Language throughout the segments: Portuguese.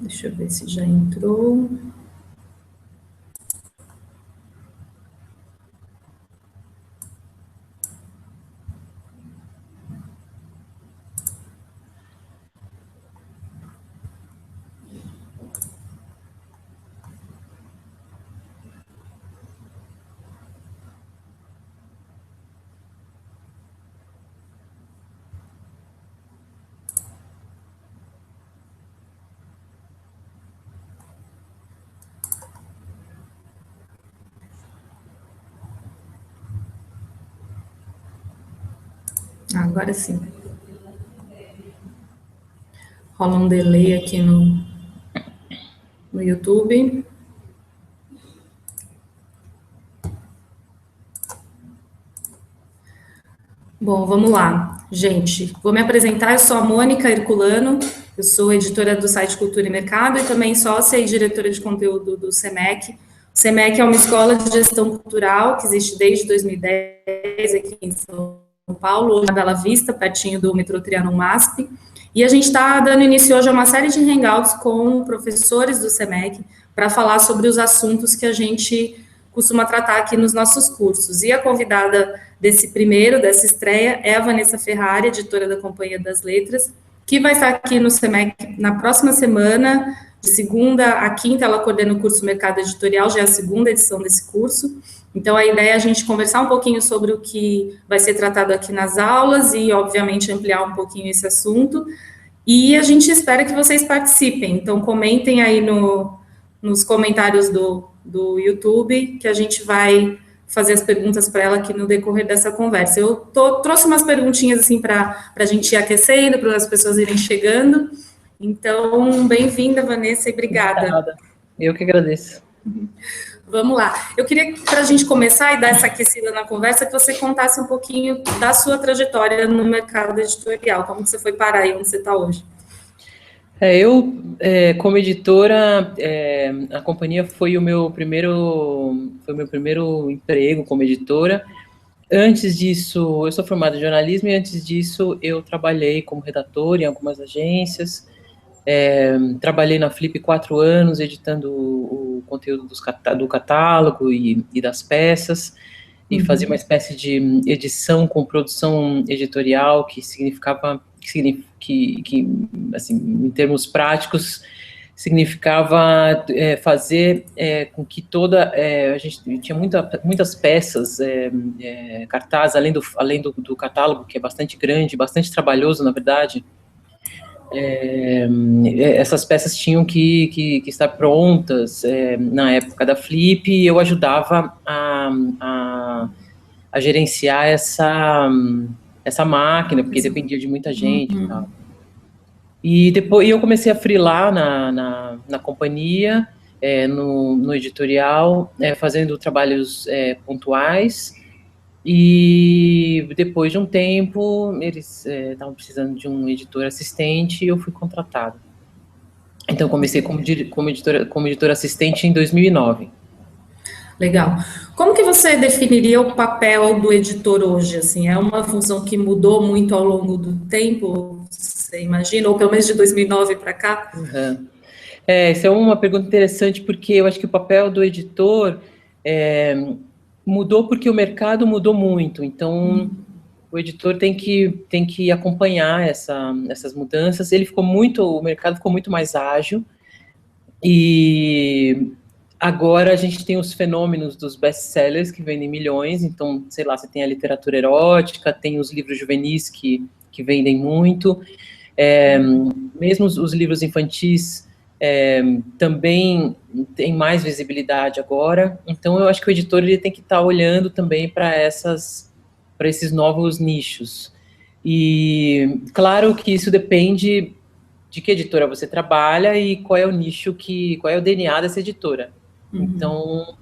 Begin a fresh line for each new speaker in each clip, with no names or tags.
Deixa eu ver se já entrou. Agora sim. Rola um delay aqui no YouTube. Bom, vamos lá. Gente, vou me apresentar. Eu sou a Mônica Herculano, eu sou editora do site Cultura e Mercado e também sócia e diretora de conteúdo do SEMEC. O SEMEC é uma escola de gestão cultural que existe desde 2010 aqui em São Paulo, hoje na Bela Vista, pertinho do metrô Trianon MASP. E a gente está dando início hoje a uma série de hangouts com professores do SEMEC para falar sobre os assuntos que a gente costuma tratar aqui nos nossos cursos. E a convidada dessa estreia, é a Vanessa Ferrari, editora da Companhia das Letras, que vai estar aqui no SEMEC na próxima semana, de segunda a quinta, ela coordena o curso Mercado Editorial, já é a segunda edição desse curso. Então, a ideia é a gente conversar um pouquinho sobre o que vai ser tratado aqui nas aulas e, obviamente, ampliar um pouquinho esse assunto. E a gente espera que vocês participem. Então, comentem aí nos comentários do YouTube, que a gente vai fazer as perguntas para ela aqui no decorrer dessa conversa. Eu trouxe umas perguntinhas assim para a gente ir aquecendo, para as pessoas irem chegando. Então, bem-vinda, Vanessa, e obrigada.
Eu que agradeço.
Vamos lá. Eu queria, para a gente começar e dar essa aquecida na conversa, que você contasse um pouquinho da sua trajetória no mercado editorial, como você foi parar e onde você está hoje.
Como editora, a companhia foi o meu primeiro emprego como editora. Antes disso, eu sou formada em jornalismo e antes disso eu trabalhei como redator em algumas agências. Trabalhei na Flip 4 anos, editando o conteúdo do catálogo e das peças, e fazia uma espécie de edição com produção editorial, que significava, assim, em termos práticos, significava fazer com que a gente tinha muitas peças, cartaz, além do catálogo, que é bastante grande, bastante trabalhoso, na verdade. Essas peças tinham que estar prontas na época da Flip, e eu ajudava a gerenciar essa máquina, porque dependia de muita gente e tal. E depois eu comecei a freelar na companhia, no editorial, fazendo trabalhos pontuais. E depois de um tempo, eles estavam precisando de um editor assistente e eu fui contratada. Então, comecei como editor assistente em 2009.
Legal. Como que você definiria o papel do editor hoje? Assim, é uma função que mudou muito ao longo do tempo, você imagina? Ou pelo menos de 2009 para cá?
Uhum. Essa é uma pergunta interessante, porque eu acho que o papel do editor mudou porque o mercado mudou muito. Então, o editor tem que acompanhar essas mudanças. O mercado ficou muito mais ágil, e agora a gente tem os fenômenos dos best-sellers que vendem milhões. Então, sei lá, você tem a literatura erótica, tem os livros juvenis que vendem muito, mesmo os livros infantis também tem mais visibilidade agora. Então, eu acho que o editor ele tem que estar olhando também para esses novos nichos. E claro que isso depende de que editora você trabalha e qual é o nicho, qual é o DNA dessa editora. Então,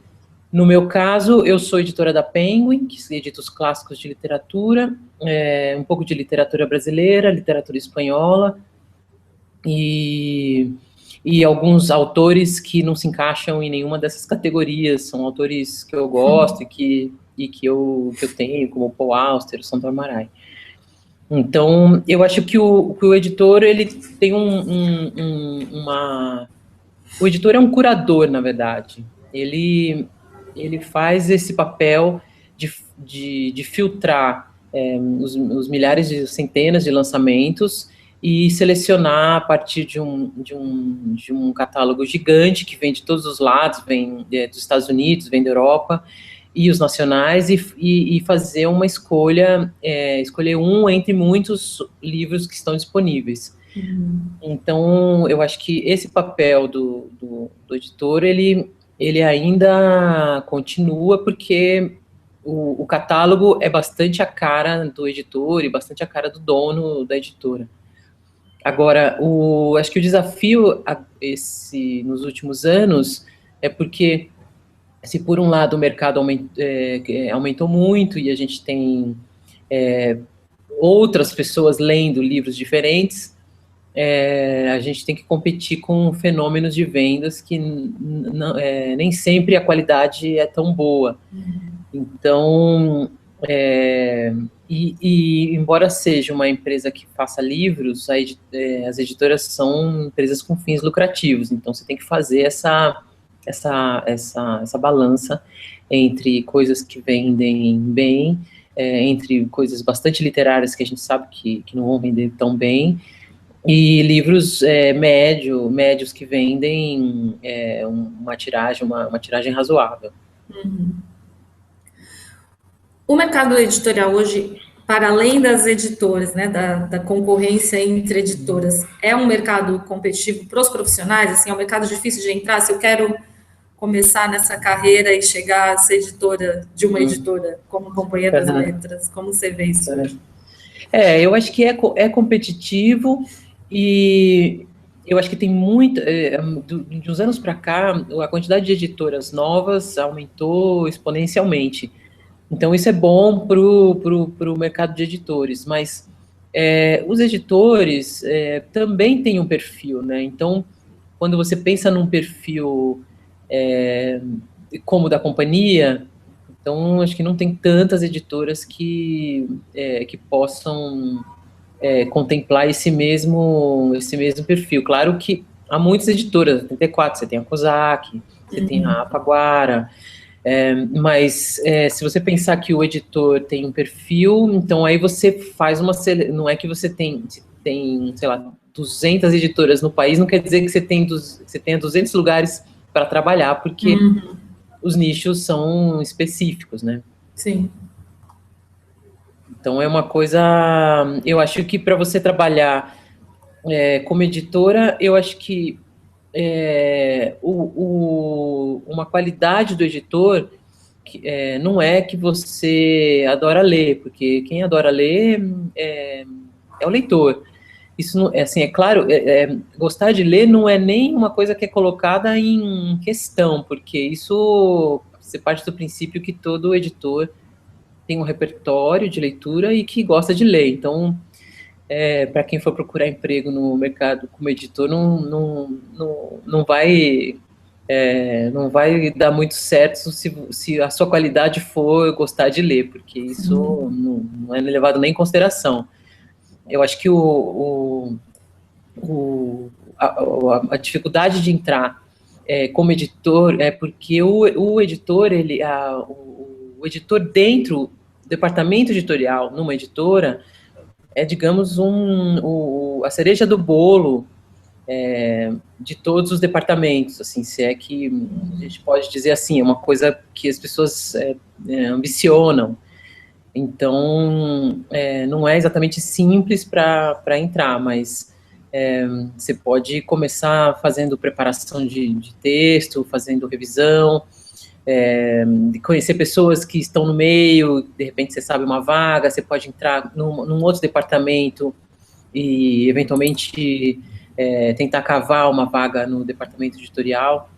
no meu caso, eu sou editora da Penguin, que edita os clássicos de literatura, um pouco de literatura brasileira, literatura espanhola, e alguns autores que não se encaixam em nenhuma dessas categorias. São autores que eu gosto e que eu tenho, como Paul Auster, Sandor Amaral. Então, eu acho que o editor, ele tem o editor é um curador, na verdade. Ele faz esse papel de filtrar os milhares de centenas de lançamentos e selecionar a partir de um catálogo gigante que vem de todos os lados, vem dos Estados Unidos, vem da Europa, e os nacionais, e fazer uma escolha, escolher um entre muitos livros que estão disponíveis. Então, eu acho que esse papel do editor, ele ainda continua, porque o catálogo é bastante a cara do editor e bastante a cara do dono da editora. Agora, acho que o desafio nos últimos anos é porque, se por um lado o mercado aumentou muito e a gente tem outras pessoas lendo livros diferentes, a gente tem que competir com fenômenos de vendas que nem sempre a qualidade é tão boa. Então, embora seja uma empresa que faça livros, as editoras são empresas com fins lucrativos, então você tem que fazer essa balança entre coisas que vendem bem, entre coisas bastante literárias que a gente sabe que não vão vender tão bem, e livros médios que vendem uma tiragem razoável.
O mercado editorial hoje, para além das editoras, né, da concorrência entre editoras, é um mercado competitivo para os profissionais? Assim, é um mercado difícil de entrar? Se eu quero começar nessa carreira e chegar a ser editora de uma editora, como Companhia das Letras, como você vê isso hoje?
Eu acho que é competitivo, e eu acho que tem muito, de uns anos para cá, a quantidade de editoras novas aumentou exponencialmente. Então, isso é bom para o mercado de editores, mas os editores também têm um perfil, né? Então, quando você pensa num perfil como o da companhia, então acho que não tem tantas editoras que possam contemplar esse mesmo perfil. Claro que há muitas editoras, 34, você tem a COSAC, você tem a Alfaguara, mas se você pensar que o editor tem um perfil, então aí você faz não é que você tem, sei lá, 200 editoras no país, não quer dizer que você tenha 200 lugares para trabalhar, porque os nichos são específicos, né?
Sim.
Então é uma coisa, eu acho que para você trabalhar como editora, eu acho que uma qualidade do editor não é que você adora ler, porque quem adora ler é o leitor. Isso não, assim, é claro, gostar de ler não é nem uma coisa que é colocada em questão, porque isso você parte do princípio que todo editor tem um repertório de leitura e que gosta de ler. Então, para quem for procurar emprego no mercado como editor, não vai dar muito certo se a sua qualidade for gostar de ler, porque isso não é levado nem em consideração. Eu acho que a dificuldade de entrar como editor é porque o editor, o editor dentro do departamento editorial, numa editora, digamos, a cereja do bolo de todos os departamentos, assim, se é que a gente pode dizer assim, é uma coisa que as pessoas ambicionam. Então, não é exatamente simples para entrar, mas você pode começar fazendo preparação de texto, fazendo revisão, de conhecer pessoas que estão no meio, de repente você sabe uma vaga, você pode entrar num outro departamento e, eventualmente, tentar cavar uma vaga no departamento editorial.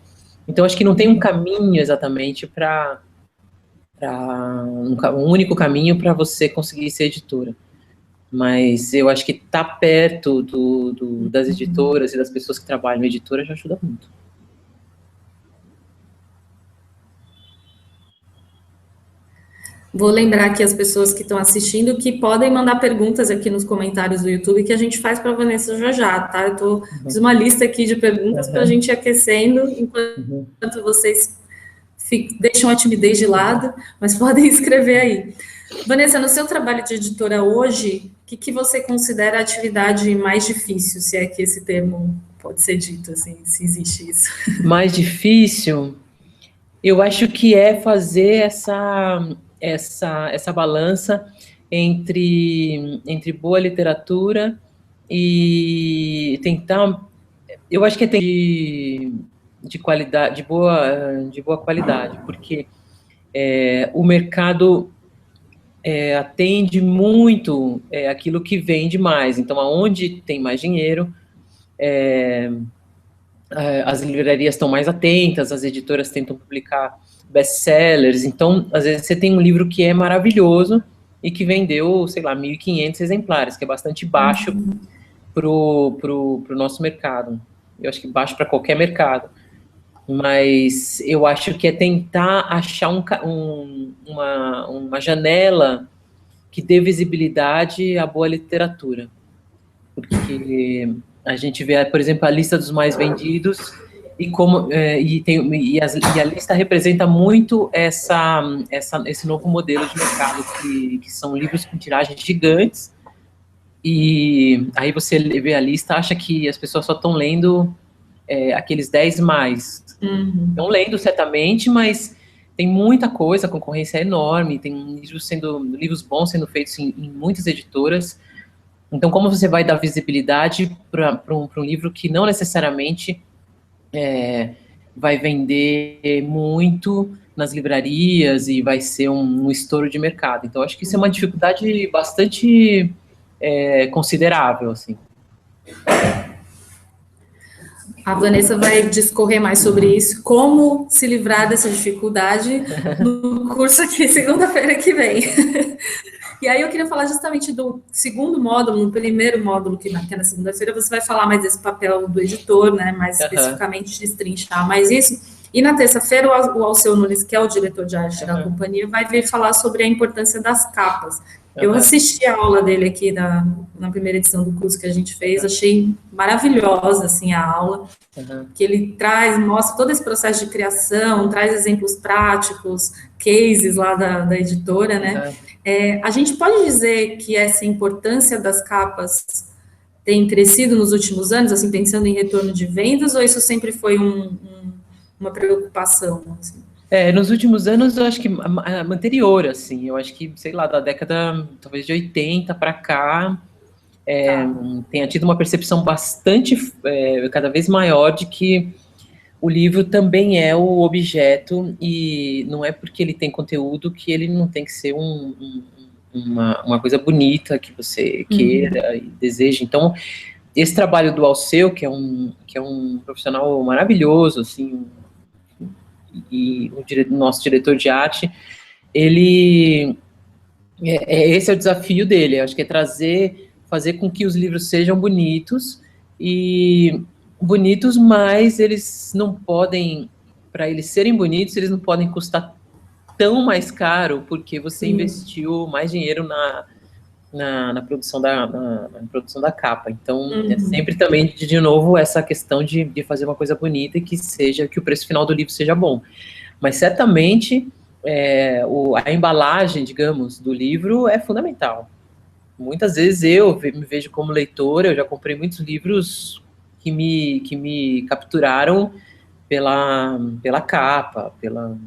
Então, acho que não tem um caminho exatamente um único caminho para você conseguir ser editora. Mas eu acho que estar perto das editoras e das pessoas que trabalham em editora já ajuda muito.
Vou lembrar aqui as pessoas que estão assistindo que podem mandar perguntas aqui nos comentários do YouTube que a gente faz para a Vanessa já já, tá? Fiz uma lista aqui de perguntas para a gente ir aquecendo enquanto vocês deixam a timidez de lado, mas podem escrever aí. Vanessa, no seu trabalho de editora hoje, o que você considera a atividade mais difícil, se é que esse termo pode ser dito, assim, se existe isso?
Mais difícil, eu acho que é fazer essa balança entre boa literatura e tentar, eu acho que é de qualidade, de boa qualidade, porque o mercado atende muito aquilo que vende mais. Então, aonde tem mais dinheiro, as livrarias estão mais atentas, as editoras tentam publicar best-sellers. Então, às vezes, você tem um livro que é maravilhoso e que vendeu, sei lá, 1.500 exemplares, que é bastante baixo pro nosso mercado. Eu acho que baixo para qualquer mercado. Mas eu acho que é tentar achar uma janela que dê visibilidade à boa literatura. Porque a gente vê, por exemplo, a lista dos mais vendidos e a lista representa muito esse novo modelo de mercado, que são livros com tiragens gigantes, e aí você vê a lista, acha que as pessoas só estão lendo aqueles 10 mais. Estão lendo, certamente, mas tem muita coisa, a concorrência é enorme, tem livros bons sendo feitos em muitas editoras. Então, como você vai dar visibilidade para um livro que não necessariamente vai vender muito nas livrarias e vai ser um estouro de mercado? Então, acho que isso é uma dificuldade bastante considerável, assim.
A Vanessa vai discorrer mais sobre isso, como se livrar dessa dificuldade no curso aqui, segunda-feira que vem. E aí eu queria falar justamente do segundo módulo, no primeiro módulo, que é na segunda-feira, você vai falar mais desse papel do editor, né, mais especificamente destrinchar mais isso. E na terça-feira, o Alceu Nunes, que é o diretor de arte da companhia, vai vir falar sobre a importância das capas. Eu assisti a aula dele aqui na primeira edição do curso que a gente fez, achei maravilhosa, assim, a aula, que ele mostra todo esse processo de criação, traz exemplos práticos, cases lá da editora, né? A gente pode dizer que essa importância das capas tem crescido nos últimos anos, assim, pensando em retorno de vendas, ou isso sempre foi uma preocupação, assim?
Nos últimos anos, eu acho que a anterior, assim, eu acho que, sei lá, da década, talvez de 80 para cá, tenha tido uma percepção bastante, cada vez maior de que o livro também é o objeto, e não é porque ele tem conteúdo que ele não tem que ser uma coisa bonita que você queira e deseje. Então, esse trabalho do Alceu, que é um profissional maravilhoso, assim, e o nosso diretor de arte, esse é o desafio dele, eu acho que fazer com que os livros sejam bonitos, mas eles não podem, para eles serem bonitos, eles não podem custar tão mais caro, porque você investiu mais dinheiro na produção da capa. Então, é sempre também, de novo, essa questão de fazer uma coisa bonita e que o preço final do livro seja bom. Mas, certamente, a embalagem, digamos, do livro é fundamental. Muitas vezes eu me vejo como leitora, eu já comprei muitos livros que me capturaram pela capa, pelo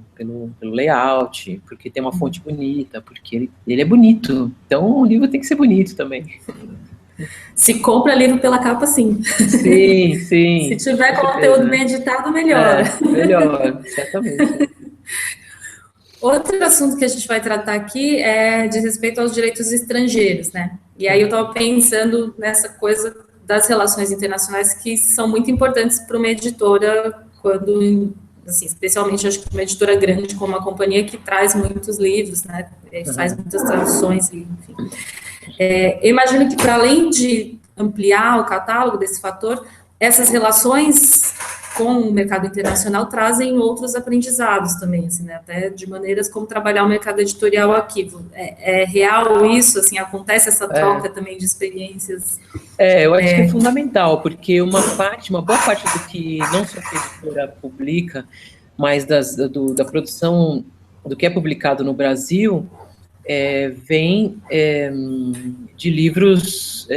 layout, porque tem uma fonte bonita, porque ele é bonito. Então, o livro tem que ser bonito também.
Se compra livro pela capa, sim.
Sim.
Se tiver conteúdo bem editado, melhor.
Melhor, certamente.
Outro assunto que a gente vai tratar aqui é de respeito aos direitos estrangeiros, né? E aí eu estava pensando nessa coisa das relações internacionais que são muito importantes para uma editora, quando, assim, especialmente acho que uma editora grande como a companhia que traz muitos livros, né? Faz muitas traduções, enfim. Eu imagino que para além de ampliar o catálogo desse fator, essas relações com o mercado internacional trazem outros aprendizados também, assim, né? Até de maneiras como trabalhar o mercado editorial aqui. É real isso? Assim, acontece essa troca também de experiências?
Eu acho que é fundamental, porque uma boa parte do que não só que a editora publica, mas da produção do que é publicado no Brasil, vem de livros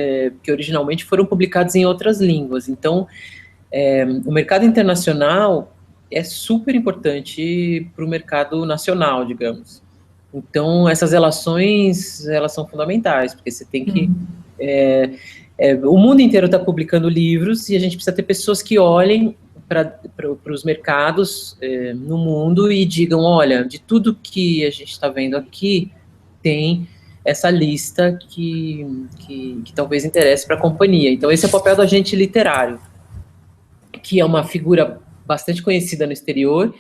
que originalmente foram publicados em outras línguas. Então, o mercado internacional é super importante para o mercado nacional, digamos. Então, essas relações, elas são fundamentais, porque você tem que... o mundo inteiro está publicando livros e a gente precisa ter pessoas que olhem para os mercados no mundo e digam, olha, de tudo que a gente está vendo aqui, tem essa lista que talvez interesse para a companhia. Então, esse é o papel do agente literário, que é uma figura bastante conhecida no exterior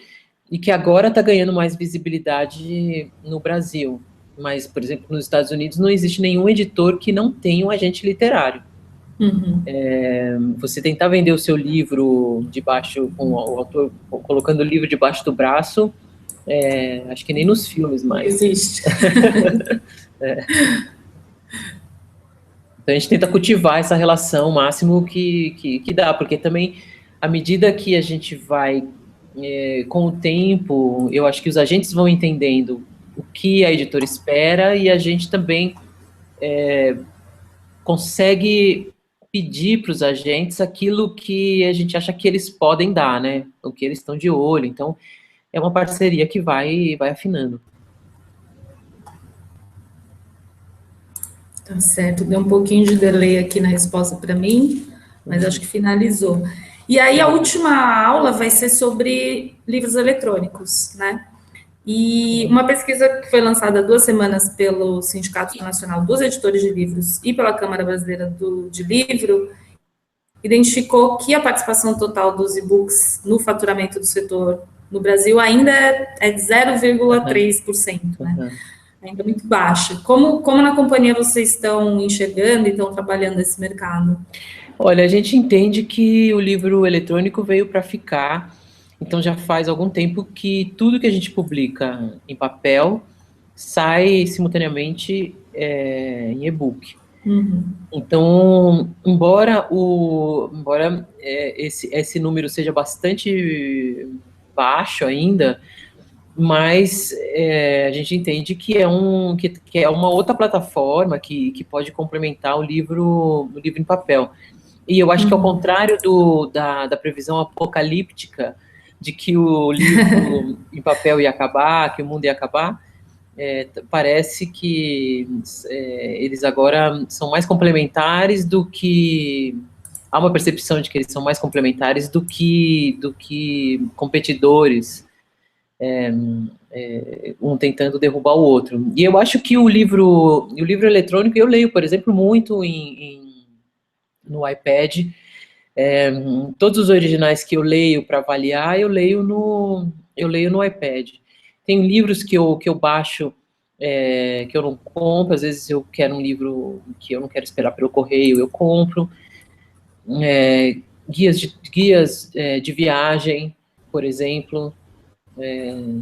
e que agora está ganhando mais visibilidade no Brasil. Mas, por exemplo, nos Estados Unidos não existe nenhum editor que não tenha um agente literário. Você tentar vender o seu livro com o autor colocando o livro debaixo do braço, acho que nem nos filmes mais.
Existe.
Então a gente tenta cultivar essa relação o máximo que dá, porque também, à medida que a gente vai, com o tempo, eu acho que os agentes vão entendendo o que a editora espera e a gente também consegue pedir para os agentes aquilo que a gente acha que eles podem dar, né? O que eles estão de olho. Então, é uma parceria que vai afinando.
Tá certo, deu um pouquinho de delay aqui na resposta para mim, mas acho que finalizou. E aí a última aula vai ser sobre livros eletrônicos, né? E uma pesquisa que foi lançada há 2 semanas pelo Sindicato Nacional dos Editores de Livros e pela Câmara Brasileira de Livro identificou que a participação total dos e-books no faturamento do setor no Brasil ainda é de 0,3%, né? Ainda muito baixa. Como na companhia vocês estão enxergando e estão trabalhando esse mercado?
Olha, a gente entende que o livro eletrônico veio para ficar, então já faz algum tempo que tudo que a gente publica em papel sai simultaneamente em e-book. Então, embora esse número seja bastante baixo ainda, mas a gente entende que é uma outra plataforma que pode complementar o livro em papel. E eu acho que ao contrário da previsão apocalíptica de que o livro em papel ia acabar, que o mundo ia acabar, parece que eles agora são mais complementares do que... Há uma percepção de que eles são mais complementares do que competidores, um tentando derrubar o outro. E eu acho que o livro eletrônico, eu leio, por exemplo, muito no iPad. Todos os originais que eu leio para avaliar, eu leio no iPad. Tem livros que eu baixo, que eu não compro, às vezes eu quero um livro que eu não quero esperar pelo correio, eu compro. Guias de viagem, por exemplo,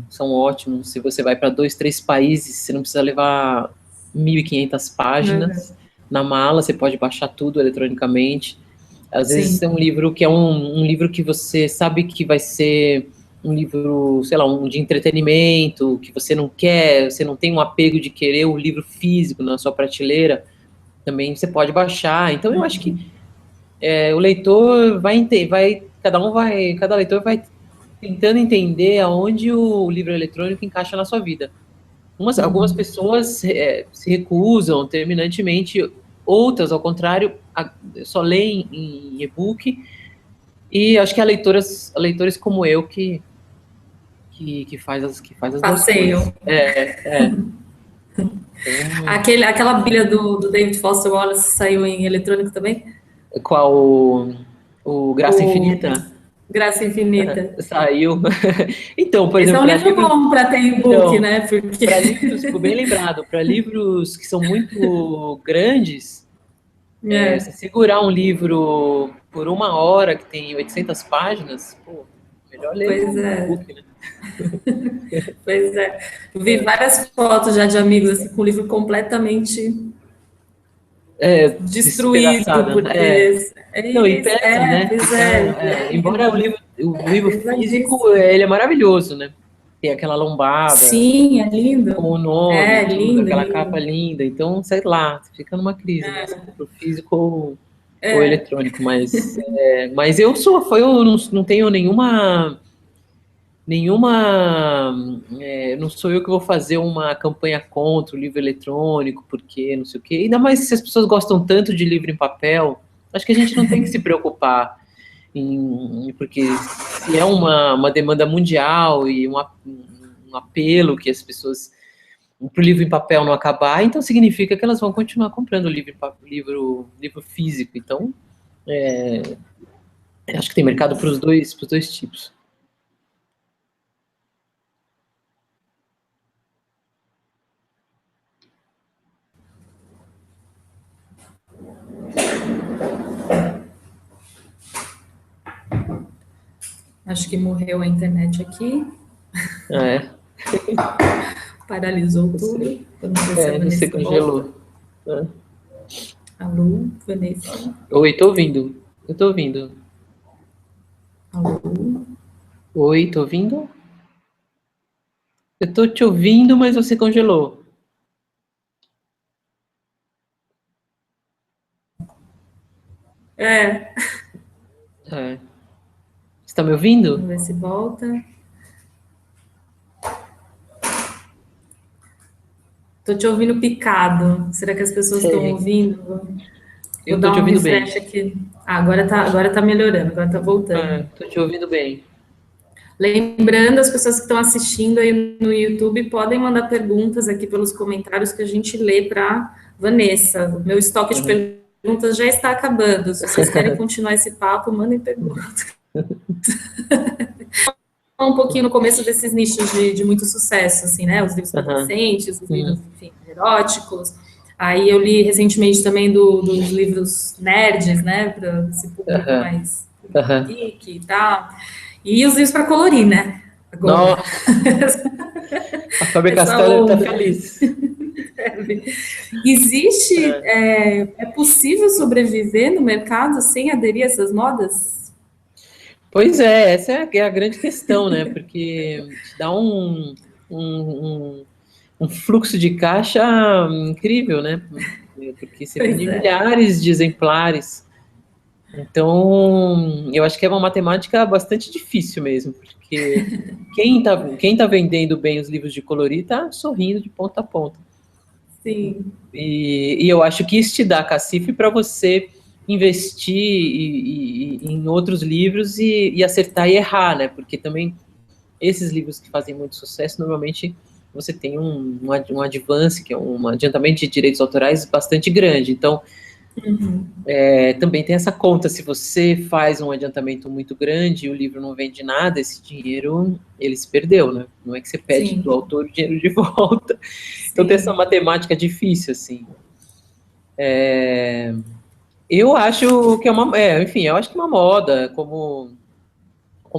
são ótimos. Se você vai para 2, 3 países, você não precisa levar 1.500 páginas na mala, você pode baixar tudo eletronicamente. Às vezes é um livro que é um livro que você sabe que vai ser um livro, sei lá, de entretenimento, que você não tem um apego de querer o livro físico na sua prateleira, também você pode baixar. Então eu acho que o leitor cada leitor vai tentando entender aonde o livro eletrônico encaixa na sua vida. Algumas pessoas se recusam terminantemente, outras, ao contrário, só leem em e-book, e acho que há leitores como eu que faz as
Passeio. Aquela Bíblia do David Foster Wallace saiu em eletrônico também?
Qual? O Graça Infinita?
Graça Infinita.
Saiu. Então, por exemplo...
Esse é um livro bom para ter e-book, né?
Porque... Para livros, ficou bem lembrado, para livros que são muito grandes, se segurar um livro por 1 hora, que tem 800 páginas, pô, melhor ler
Pois
um
é.
e-book, né?
Pois é. Eu vi várias fotos já de amigos assim, com o livro completamente destruído,
Despedaçada, né?
porque
Não, e pesa, né?
pois
Fica, embora o livro físico,
pesadíssimo.
ele é maravilhoso, né? Tem aquela lombada,
Sim, é lindo.
com o nome,
É
e tudo,
lindo,
aquela capa
lindo.
linda. Então, sei lá, fica numa crise, né? Se compra o físico ou eletrônico, mas eu não tenho não sou eu que vou fazer uma campanha contra o livro eletrônico, porque não sei o quê. Ainda mais se as pessoas gostam tanto de livro em papel, acho que a gente não tem que se preocupar porque se é uma demanda mundial e um apelo que as pessoas para o livro em papel não acabar, então significa que elas vão continuar comprando livro físico. Então, acho que tem mercado para os dois tipos.
Acho que morreu a internet aqui,
É,
paralisou tudo. Vamos ver se a
você
Vanessa volta.
congelou. É.
Alô, Vanessa.
Oi, tô ouvindo. Eu tô ouvindo.
Alô.
Oi, tô ouvindo? Eu tô te ouvindo, mas você congelou.
É,
É. Você tá me ouvindo?
vamos ver se volta. Tô te ouvindo picado. Será que as pessoas estão
Sei.
ouvindo? Vou
Eu tô
dar
te
um
ouvindo bem.
refresh aqui. Ah, agora tá melhorando, agora tá voltando.
Tô te ouvindo bem.
Lembrando, as pessoas que estão assistindo aí no YouTube podem mandar perguntas aqui pelos comentários que a gente lê para Vanessa. O meu estoque de
Uhum.
perguntas já está acabando. Se vocês querem continuar esse papo, mandem perguntas. Um pouquinho no começo desses nichos de muito sucesso, assim, né? Os livros para
Aham.
adolescentes, os livros,
Uhum.
enfim, eróticos. Aí eu li recentemente também dos livros nerds, né? Para esse público
Aham.
mais
Aham.
geek e tal. E os livros para colorir, né? Agora.
Nossa, a Faber
Essa
Castell deve estar
onda.
feliz.
Existe,
É.
é possível sobreviver no mercado sem aderir a essas modas?
Pois é, essa é a grande questão, né? Porque te dá um fluxo de caixa incrível, né? Porque você
Pois
vende
é.
milhares de exemplares. Então, eu acho que é uma matemática bastante difícil mesmo, porque quem tá vendendo bem os livros de colorir tá sorrindo de ponta a ponta.
Sim.
E eu acho que isso te dá cacife para você investir em outros livros e acertar e errar, né? Porque também esses livros que fazem muito sucesso, normalmente você tem um advance, que é um adiantamento de direitos autorais bastante grande. Então, também tem essa conta, se você faz um adiantamento muito grande e o livro não vende nada, esse dinheiro, ele se perdeu, né? Não é que você pede do
Sim.
autor o dinheiro de volta. Então tem essa
Sim.
matemática difícil, assim. Eu acho que enfim, eu acho que é uma moda, como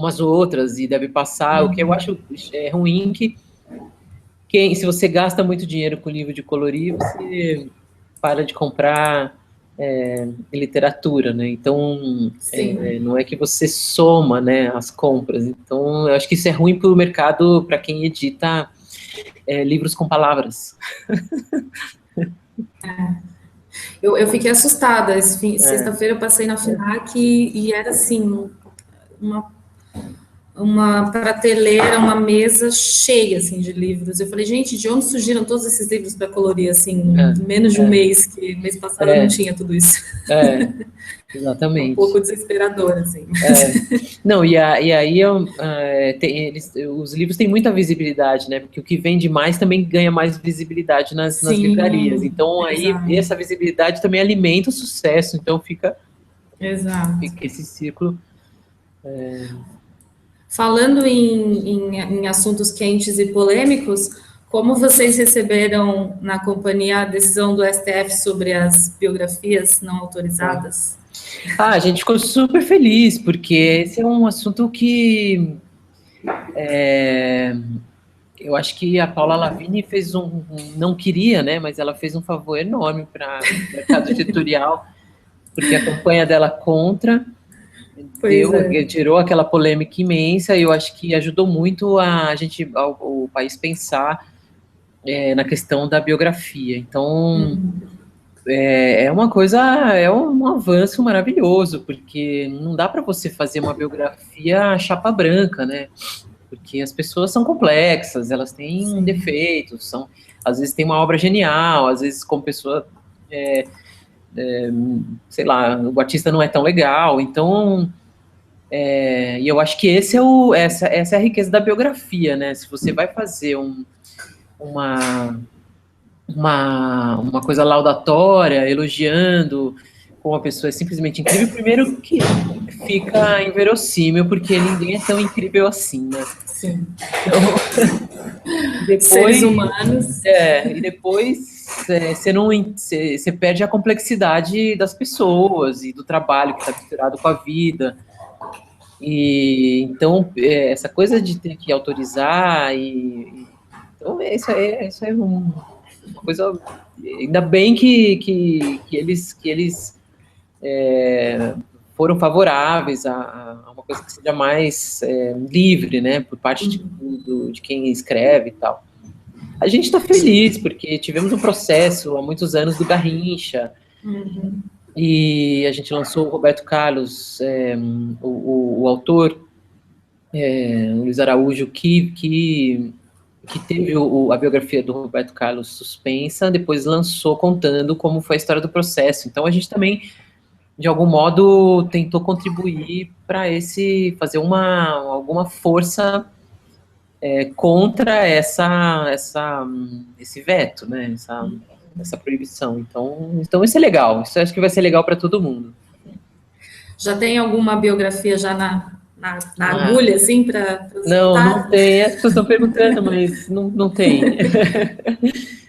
as outras, e deve passar. O que eu acho ruim que se você gasta muito dinheiro com livro de colorir, você para de comprar literatura, né? Então,
Sim.
não é que você soma, né, as compras. Então, eu acho que isso é ruim para o mercado, para quem edita livros com palavras.
Eu fiquei assustada.
É,
Sexta-feira eu passei na FINAC e era assim, uma uma prateleira, uma mesa cheia assim de livros. Eu falei, gente, de onde surgiram todos esses livros para colorir assim, em menos de um
é,
mês, que mês passado eu não
é,
tinha tudo isso.
é,
Um pouco
exatamente.
desesperador assim.
Não, e aí os livros têm muita visibilidade, né? Porque o que vende mais também ganha mais visibilidade nas livrarias.
Sim,
Então, aí,
exato,
essa visibilidade também alimenta o sucesso. Então,
exato.
fica esse ciclo.
Falando em assuntos quentes e polêmicos, Como vocês receberam na companhia a decisão do STF sobre as biografias não autorizadas?
A gente ficou super feliz, porque esse é um assunto que eu acho que a Paula Lavigne fez não queria, né, mas ela fez um favor enorme para o mercado editorial, porque a campanha dela contra gerou aquela polêmica imensa, e eu acho que ajudou muito o país pensar na questão da biografia. Então, é uma coisa, é um avanço maravilhoso, porque não dá para você fazer uma biografia chapa branca, né? Porque as pessoas são complexas, elas têm defeitos, às vezes tem uma obra genial, às vezes como pessoa, sei lá, o artista não é tão legal, então, e eu acho que essa é a riqueza da biografia, né? Se você vai fazer uma coisa laudatória, elogiando como a pessoa é simplesmente incrível, primeiro que fica inverossímil, porque ninguém é tão incrível assim, né?
Sim.
Então, depois,
seres humanos.
E depois você perde a complexidade das pessoas e do trabalho que está misturado com a vida. E então, essa coisa de ter que autorizar, então, isso é uma coisa. Ainda bem que eles foram favoráveis a uma coisa que seja mais livre, né, por parte de quem escreve e tal. A gente está feliz, porque tivemos um processo há muitos anos do Garrincha, e a gente lançou o Roberto Carlos, o autor, o Luiz Araújo, que teve a biografia do Roberto Carlos suspensa, depois lançou contando como foi a história do processo. Então a gente também, de algum modo, tentou contribuir para fazer alguma força contra esse veto, né? Essa proibição. Então isso é legal. Isso acho que vai ser legal para todo mundo.
Já tem alguma biografia já na agulha, assim, para
não tem. As pessoas estão perguntando, mas não tem.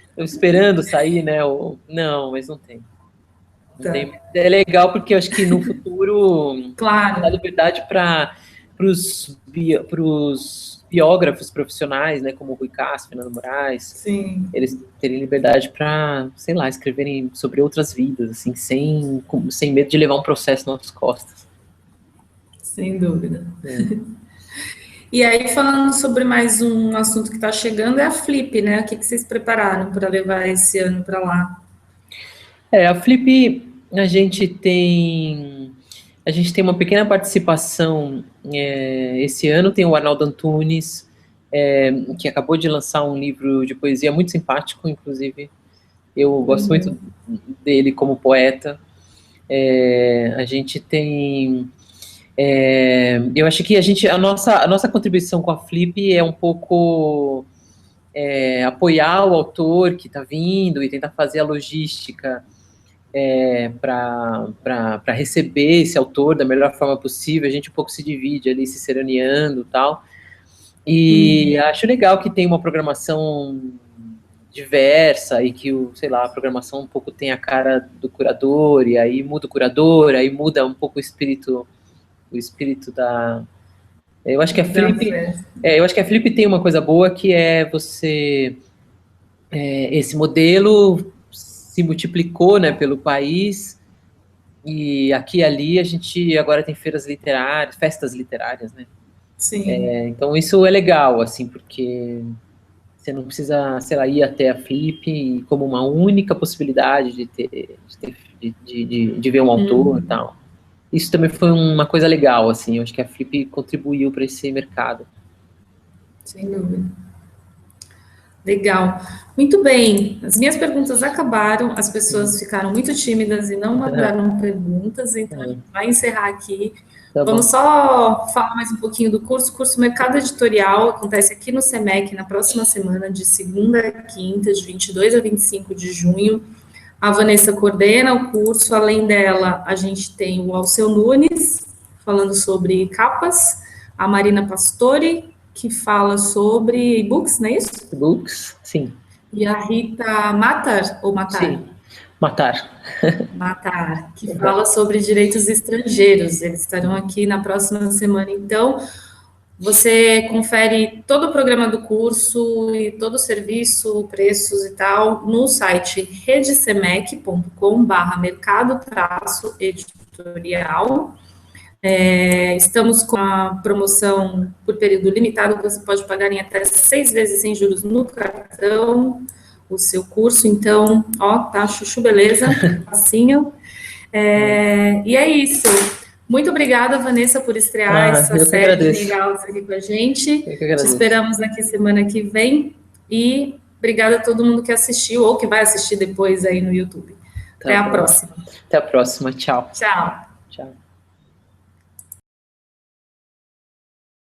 Estou esperando sair, né? Não, mas não tem. Não tem. É legal porque eu acho que no futuro dá liberdade para os biógrafos profissionais, né, como o Rui Castro, Fernando Moraes,
Sim.
Eles terem liberdade para, sei lá, escreverem sobre outras vidas, assim, sem medo de levar um processo nas costas.
Sem dúvida. E aí, falando sobre mais um assunto que está chegando, é a Flip, né? O que vocês prepararam para levar esse ano para lá?
A Flip, a gente tem uma pequena participação. Esse ano tem o Arnaldo Antunes, que acabou de lançar um livro de poesia muito simpático, inclusive. Eu gosto muito dele como poeta. A gente tem... eu acho que a nossa contribuição com a Flip é um pouco apoiar o autor que está vindo e tentar fazer a logística para receber esse autor da melhor forma possível. A gente um pouco se divide ali, se seraneando e tal. E acho legal que tem uma programação diversa e que, a programação um pouco tem a cara do curador, e aí muda o curador, aí muda um pouco o espírito da... Eu acho que a Flip tem uma coisa boa, que é esse modelo se multiplicou, né, pelo país, e aqui e ali a gente agora tem festas literárias, né?
Sim.
Então isso é legal, assim, porque você não precisa, ir até a Flip como uma única possibilidade de ver um autor e tal. Isso também foi uma coisa legal, assim, eu acho que a Flip contribuiu para esse mercado.
Sem dúvida. Legal. Muito bem. As minhas perguntas acabaram, as pessoas ficaram muito tímidas e não mandaram perguntas, então a gente vai encerrar aqui. Vamos só falar mais um pouquinho do curso. O curso Mercado Editorial acontece aqui no SEMEC na próxima semana, de segunda a quinta, de 22 a 25 de junho. A Vanessa coordena o curso. Além dela, a gente tem o Alceu Nunes, falando sobre capas, a Marina Pastore,
que fala sobre e-books, não é isso?
E-books, sim.
E a Rita Matar, ou Matar?
Sim, Matar.
Matar, que fala sobre direitos estrangeiros. Eles estarão aqui na próxima semana. Então, você confere todo o programa do curso e todo o serviço, preços e tal, no site redsemec.com/mercado-editorial. Estamos com a promoção por período limitado, que você pode pagar em até 6 vezes sem juros no cartão, o seu curso. Então, ó, tá chuchu beleza, facinho. E é isso. Muito obrigada, Vanessa, por estrear essa série de hangouts aqui com a gente. Te esperamos aqui semana que vem. E obrigada a todo mundo que assistiu ou que vai assistir depois aí no YouTube. Até a próxima.
Até a próxima. Tchau.
Tchau.
Tchau.